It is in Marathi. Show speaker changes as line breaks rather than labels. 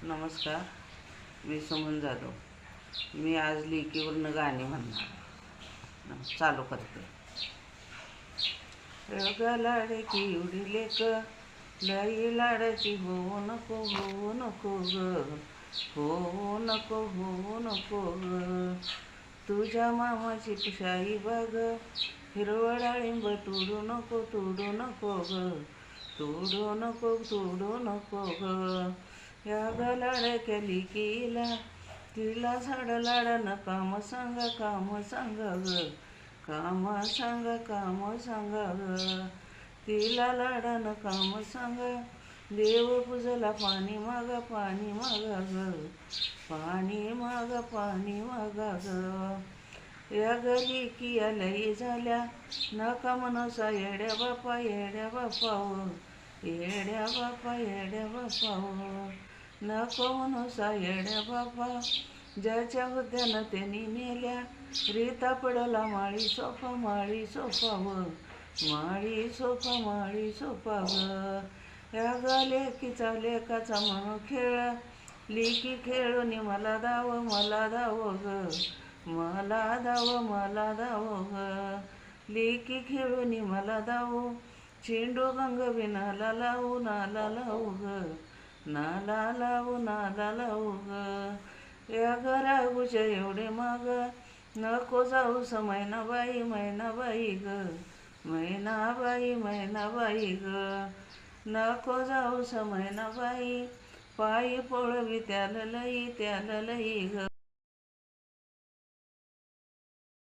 नमस्कार, मी सुमन जाधव. मी आज लेकीवरनं गाणी म्हणणार. चालू करते. ग लाडकी एवढी लेक, लई लाडाची होऊ नको, होऊ नको ग, होऊ नको, होऊ नको ग. तुझ्या मामाची शाही बाग, हिरवळ डाळिंब तोडू नको, तोडू नको ग, तोडू नको, तोडू नको ग. या ग लाडक्या लेकीला, तिला झाड लाडानं काम सांगा, काम सांगा ग, काम सांगा, काम सांगा ग. तिला लाडानं काम सांगा, देव पूजला पाणी मागा, पाणी मागा ग, पाणी मागा, पाणी मागा ग. या ग लेकी लई झाल्या, नका मनसा येड्या बापा, येड्या बापा व, येड्या बापा, येड्या बापा व. नको मनसा येड्या बापा, ज्याच्या हुद्द्यानं त्यांनी नेल्या, रीता पडला माळी सोफा, माळी सोफा व, माळी सोफा, माळी सोफा ग. या ग लेकीचा लेकाचा म्हणू खेळ, लेकी खेळून मला दाव, मला दाव ग, मला दाव, मला दाव ग. लेकी खेळून मला दाव, चेंडू गंगवी नाला लावू, नाला लावू ग, नाला लावू, नाला लावू ग. या ग राघूच्या एवढे माग, नको जाऊस मैनाबाई, मैनाबाई ग, मैनाबाई, मैनाबाई ग. नको जाऊस मैनाबाई, पायी पळवी त्याला लई, त्याला लई ग.